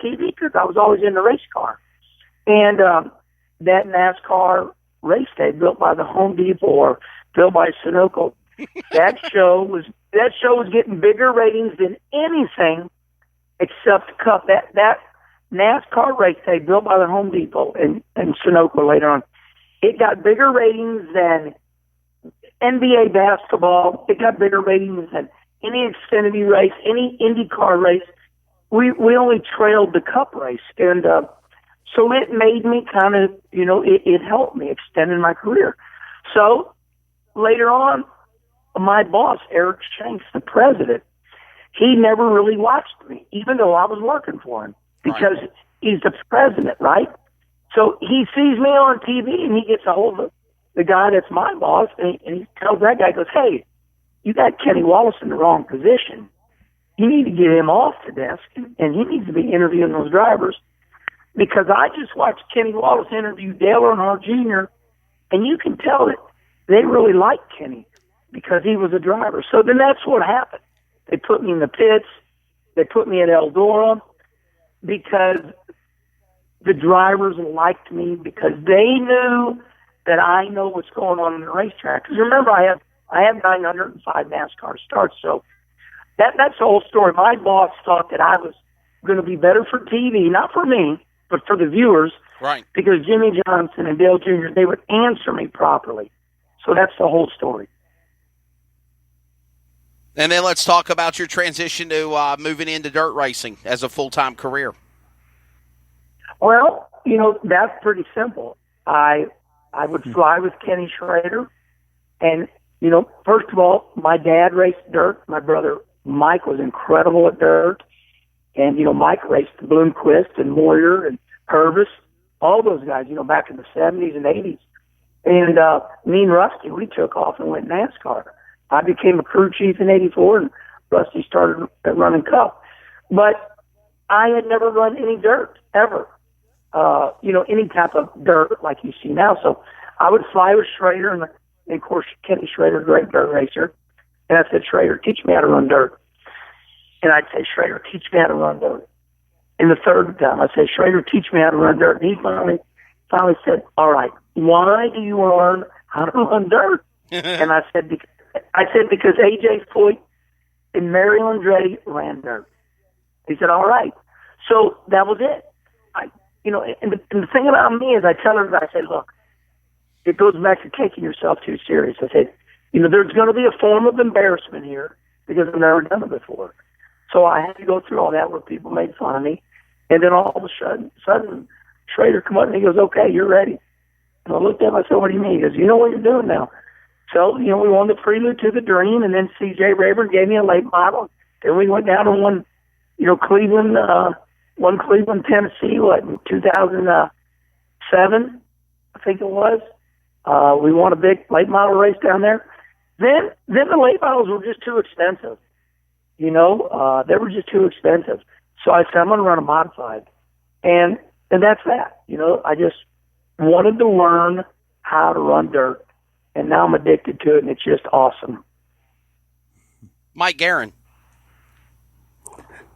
TV because I was always in the race car. And that NASCAR race day built by the Home Depot or built by Sunoco, that show was getting bigger ratings than anything except the Cup. That NASCAR race day built by the Home Depot and Sunoco later on, it got bigger ratings than NBA basketball. It got bigger ratings than any Xfinity race, any IndyCar race. We only trailed the Cup race. And so it made me kind of, it helped me extend in my career. So later on, my boss, Eric Shanks, the president, he never really watched me, even though I was working for him, because he's the president, right? So he sees me on TV, and he gets a hold of the guy that's my boss, and he tells that guy, goes, hey, you got Kenny Wallace in the wrong position. You need to get him off the desk, and he needs to be interviewing those drivers, because I just watched Kenny Wallace interview Dale Earnhardt Jr., and you can tell that they really liked Kenny because he was a driver. So then that's what happened. They put me in the pits. They put me at Eldora because the drivers liked me, because they knew that I know what's going on in the racetrack. Because remember, I have 905 NASCAR starts, so that's the whole story. My boss thought that I was going to be better for TV, not for me, but for the viewers, right? Because Jimmy Johnson and Dale Jr., they would answer me properly. So that's the whole story. And then let's talk about your transition to moving into dirt racing as a full-time career. Well, that's pretty simple. I would fly with Kenny Schrader. And, first of all, my dad raced dirt. My brother Mike was incredible at dirt. And, Mike raced Bloomquist and Moyer and Purvis, all those guys, back in the 70s and 80s. And me and Rusty, we took off and went NASCAR. I became a crew chief in 84, and Rusty started running Cup. But I had never run any dirt, ever. Any type of dirt like you see now. So I would fly with Schrader, and of course, Kenny Schrader, great dirt racer. And I said, Schrader, teach me how to run dirt. And I'd say, Schrader, teach me how to run dirt. And the third time, I said, Schrader, teach me how to run dirt. And he finally said, all right, why do you learn how to run dirt? And I said, because A.J. Foyt and Mary Andretti ran dirt. He said, all right. So that was it. And the thing about me is I tell everybody, I say, look, it goes back to taking yourself too serious. I said, there's going to be a form of embarrassment here because I've never done it before. So I had to go through all that where people made fun of me. And then all of a sudden, Schrader come up and he goes, okay, you're ready. And I looked at him, I said, what do you mean? He goes, you know what you're doing now. So, we won the Prelude to the Dream, and then C.J. Rayburn gave me a late model. Then we went down and won, Cleveland, Tennessee, in 2007, I think it was. We won a big late model race down there. Then the late models were just too expensive. They were just too expensive. So I said, I'm going to run a modified. And that's that. I just wanted to learn how to run dirt. And now I'm addicted to it, and it's just awesome. Mike Guerin.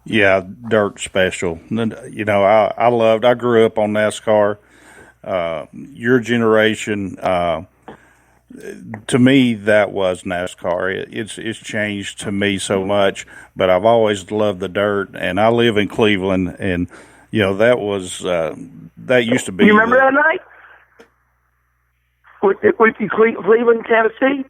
Yeah, dirt special. I grew up on NASCAR. Your generation, to me, that was NASCAR. It's changed to me so much, but I've always loved the dirt, and I live in Cleveland, and, that was, that used to be. You remember that night? With Cleveland, Tennessee?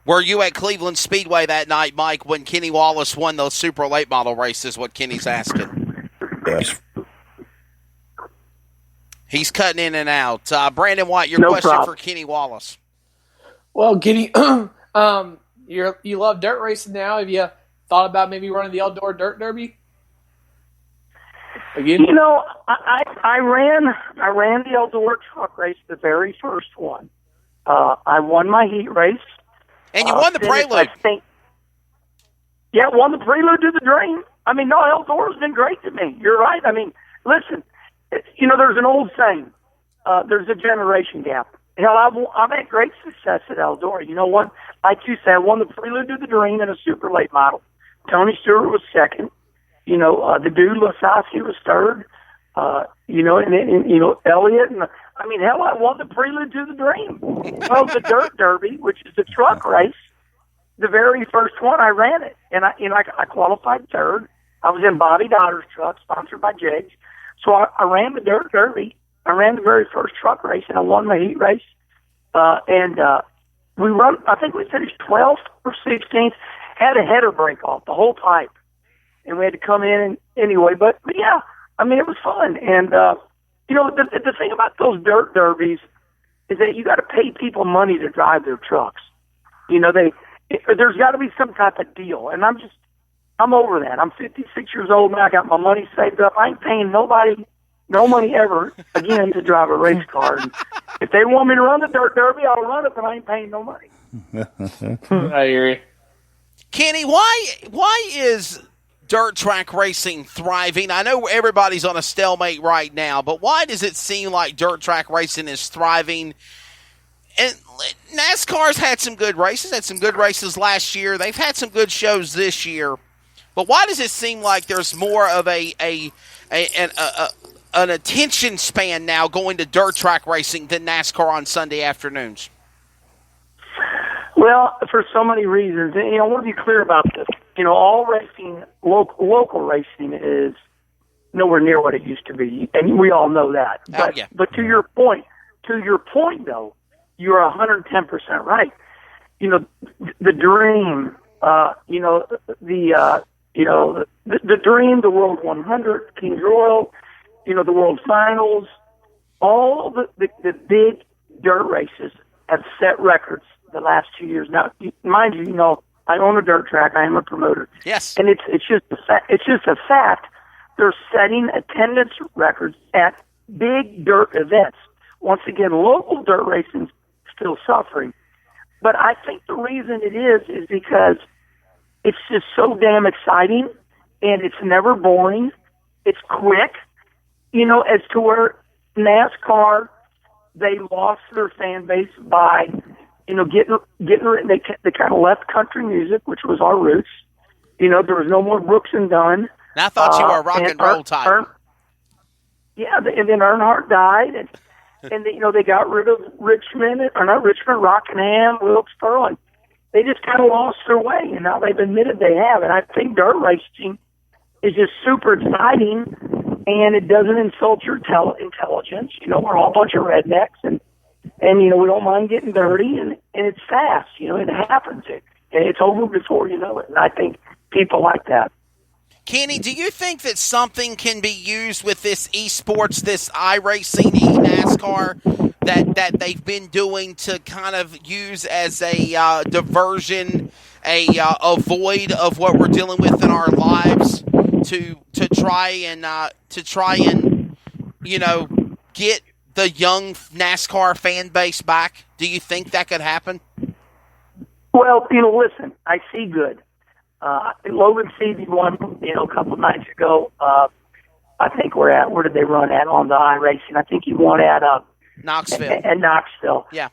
Were you at Cleveland Speedway that night, Mike, when Kenny Wallace won those super late model races? What Kenny's asking. Yes. He's cutting in and out. Brandon White, your question for Kenny Wallace. Well, Kenny, you love dirt racing now. Have you thought about maybe running the Eldora Dirt Derby? Again? I ran the Eldora truck race, the very first one. I won my heat race. And you won the Prelude. Won the Prelude to the Dream. Eldora's been great to me. You're right. Listen, there's an old saying. There's a generation gap. Hell, I've had great success at Eldora. You know what? Like you said, I won the Prelude to the Dream in a super late model. Tony Stewart was second. The dude Lasowski was third. And Elliott, and hell, I won the Prelude to the Dream. Well, the Dirt Derby, which is the truck race, the very first one, I ran it, and I qualified third. I was in Bobby Dotter's truck, sponsored by Jags. So I ran the Dirt Derby. I ran the very first truck race, and I won my heat race. I think we finished 12th or 16th, had a header break off the whole pipe, and we had to come in anyway. But yeah, it was fun. And, the thing about those dirt derbies is that you got to pay people money to drive their trucks. There's got to be some type of deal. And I'm over that. I'm 56 years old now. I got my money saved up. I ain't paying nobody no money ever again to drive a race car. And if they want me to run the dirt derby, I'll run it, but I ain't paying no money. I hear you. Kenny, why is dirt track racing thriving? I know everybody's on a stalemate right now, but why does it seem like dirt track racing is thriving? And NASCAR's had some good races last year. They've had some good shows this year. But why does it seem like there's more of an attention span now going to dirt track racing than NASCAR on Sunday afternoons? Well, for so many reasons. And, I want to be clear about this. All racing, local racing is nowhere near what it used to be, and we all know that. But to your point, though, you're 110% right. The dream, the dream, the World 100, Kings Royal, the World Finals, all the big dirt races have set records the last 2 years. Now, mind you, I own a dirt track. I am a promoter. Yes, and it's just a fact. They're setting attendance records at big dirt events. Once again, local dirt racing is still suffering, but I think the reason it is because it's just so damn exciting, and it's never boring. It's quick, as to where NASCAR, they lost their fan base by, getting they kind of left country music, which was our roots. There was no more Brooks and Dunn. And I thought you were a rock and roll type. And then Earnhardt died, and they got rid of Rockingham, Wilkesboro, and they just kind of lost their way, and now they've admitted they have. And I think dirt racing is just super exciting, and it doesn't insult your intelligence. We're all a bunch of rednecks, and we don't mind getting dirty, and it's fast. It happens. It's over before you know it, and I think people like that. Kenny, do you think that something can be used with this esports, this iRacing, eNASCAR that they've been doing to kind of use as a diversion, a void of what we're dealing with in our lives to try and get the young NASCAR fan base back? Do you think that could happen? Well, listen, I see good. Logan Seavey won, a couple of nights ago. I think where did they run at on the iRacing? I think he won at Knoxville. At Knoxville. Yeah.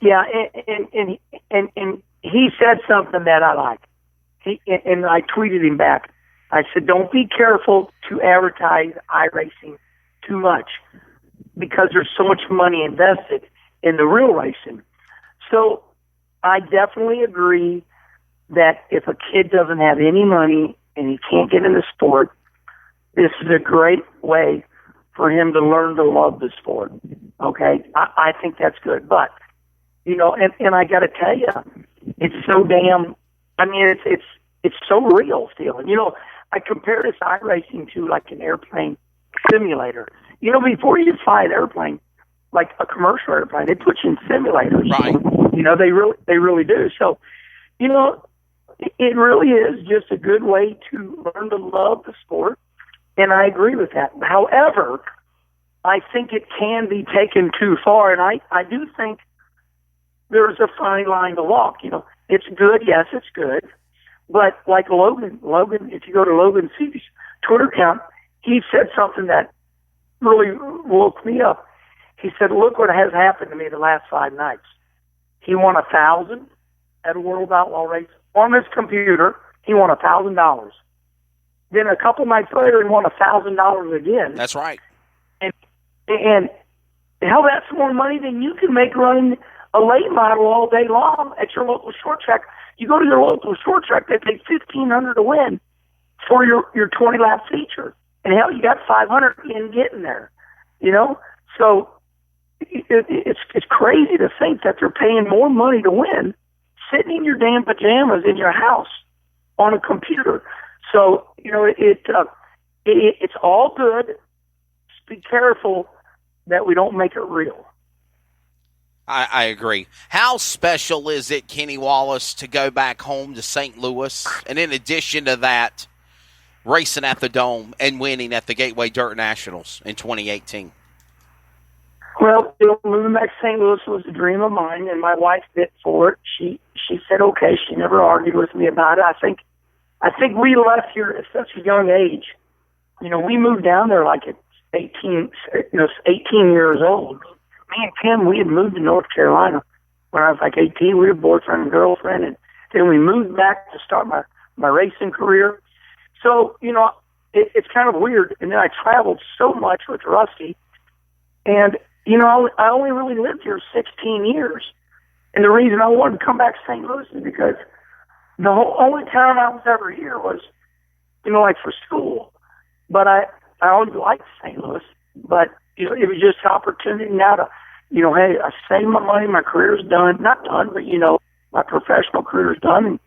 And he said something that I like. And I tweeted him back. I said, don't be careful to advertise iRacing too much because there's so much money invested in the real racing. So I definitely agree that if a kid doesn't have any money and he can't get in the sport, this is a great way for him to learn to love the sport. Okay? I think that's good. But, and I got to tell you, it's so damn, it's so real still. And, I compare this iRacing to like an airplane simulator. Before you fly an airplane, like a commercial airplane, they put you in simulators. Right. They really do. So, it really is just a good way to learn to love the sport, and I agree with that. However, I think it can be taken too far, and I do think there's a fine line to walk. It's good, yes, it's good, but like Logan, if you go to Logan Seavey's Twitter account, he said something that really woke me up. He said, look what has happened to me the last 5 nights. He won 1,000 at a World Outlaw race. On his computer, he won $1,000. then a couple nights later he won $1,000 again. That's right. And hell, that's more money than you can make running a late model all day long at your local short track. You go to your local short track, they pay $1,500 to win for your 20-lap feature, and hell, you got $500 in getting there. You know, so it's crazy to think that they're paying more money to win sitting in your damn pajamas in your house on a computer. So you know, it's all good. Just be careful that we don't make it real. I agree. How special is it, Kenny Wallace, to go back home to St. Louis, and in addition to that, racing at the Dome and winning at the Gateway Dirt Nationals in 2018? Well, moving back to St. Louis was a dream of mine, and my wife bid for it. She said okay. She never argued with me about it. I think we left here at such a young age. You know, we moved down there like at 18 years old. Me and Kim, we had moved to North Carolina when I was like 18. We were boyfriend and girlfriend, and then we moved back to start my racing career. So, you know, it's kind of weird. And then I traveled so much with Rusty, and, you know, I only really lived here 16 years. And the reason I wanted to come back to St. Louis is because the only time I was ever here was, you know, like for school. But I always liked St. Louis, but you know, it was just an opportunity now to, you know, hey, I saved my money, my career's done. Not done, but, you know, my professional career's done. And,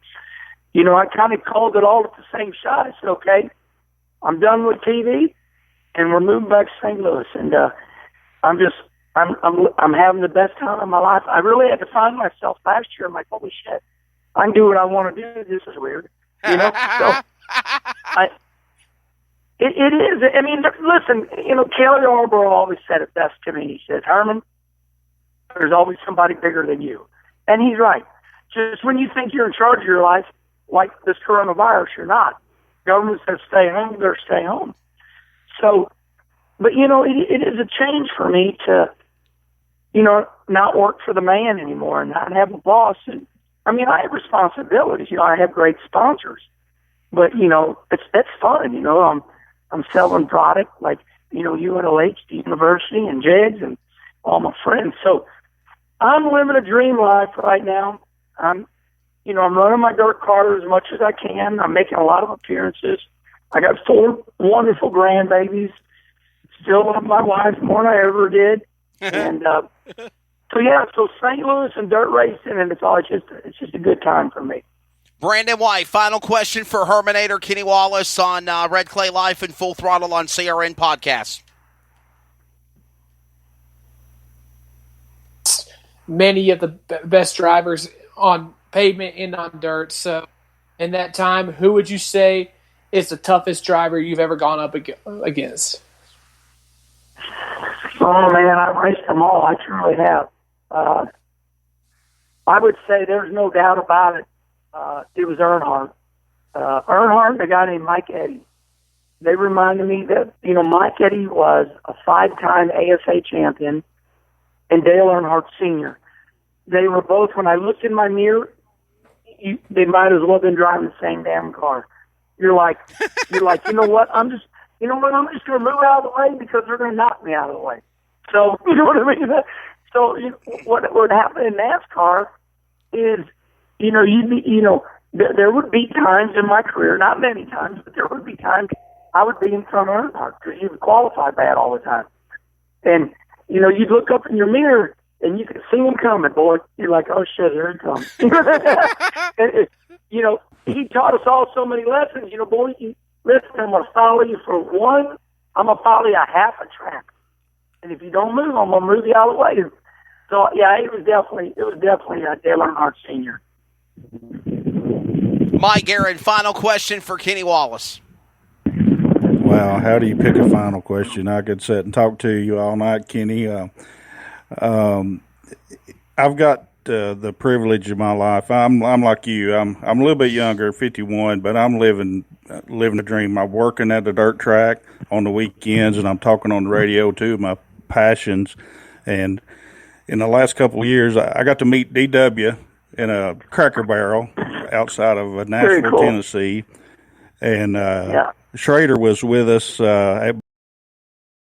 you know, I kind of called it all at the same shot. I said, okay, I'm done with TV, and we're moving back to St. Louis. And I'm having the best time of my life. I really had to find myself last year. I'm like, holy shit, I can do what I want to do. This is weird. You know? So It is. I mean, listen, you know, Kelly Arbor always said it best to me. He says, Herman, there's always somebody bigger than you. And he's right. Just when you think you're in charge of your life, like this coronavirus, you're not. Government says stay home, they're stay home. So, but, you know, it is a change for me to, you know, not work for the man anymore and not have a boss. And I mean, I have responsibilities. You know, I have great sponsors. But, you know, that's fun. You know, I'm selling product like, you know, UNLH, the university, and JEGS, and all my friends. So I'm living a dream life right now. I'm running my dirt car as much as I can. I'm making a lot of appearances. I got 4 wonderful grandbabies. Still love my wife more than I ever did. And so St. Louis and dirt racing, and it's just a good time for me. Brandon White, final question for Herminator Kenny Wallace on Red Clay Life and Full Throttle on CRN podcast. Many of the best drivers on pavement and on dirt. So in that time, who would you say is the toughest driver you've ever gone up against? Oh, man, I've raced them all. I truly have. I would say there's no doubt about it. It was Earnhardt. Earnhardt and a guy named Mike Eddy. They reminded me that, you know, Mike Eddy was a 5-time ASA champion and Dale Earnhardt Sr. They were both, when I looked in my mirror, they might as well have been driving the same damn car. You're like, you know what? I'm just going to move out of the way because they're going to knock me out of the way. So, you know what I mean? So, you know, what happened in NASCAR is, you know, there would be times in my career, not many times, but there would be times I would be in front of Earnhardt because he would qualify bad all the time. And, you know, you'd look up in your mirror and you could see him coming, boy. You're like, oh, shit, here he comes. You know, he taught us all so many lessons. You know, boy, listen, I'm going to follow you for one. I'm going to follow you a half a track. And if you don't move, I'm going to move you out of the way. So, yeah, it was definitely Dale Earnhardt Sr. Mike Aaron, final question for Kenny Wallace. Wow, how do you pick a final question? I could sit and talk to you all night, Kenny. I've got the privilege of my life. I'm like you. I'm a little bit younger, 51, but I'm living a dream. I'm working at the dirt track on the weekends, and I'm talking on the radio too. My passions, and in the last couple of years, I got to meet DW in a Cracker Barrel outside of Nashville, cool. Tennessee, and Schrader was with us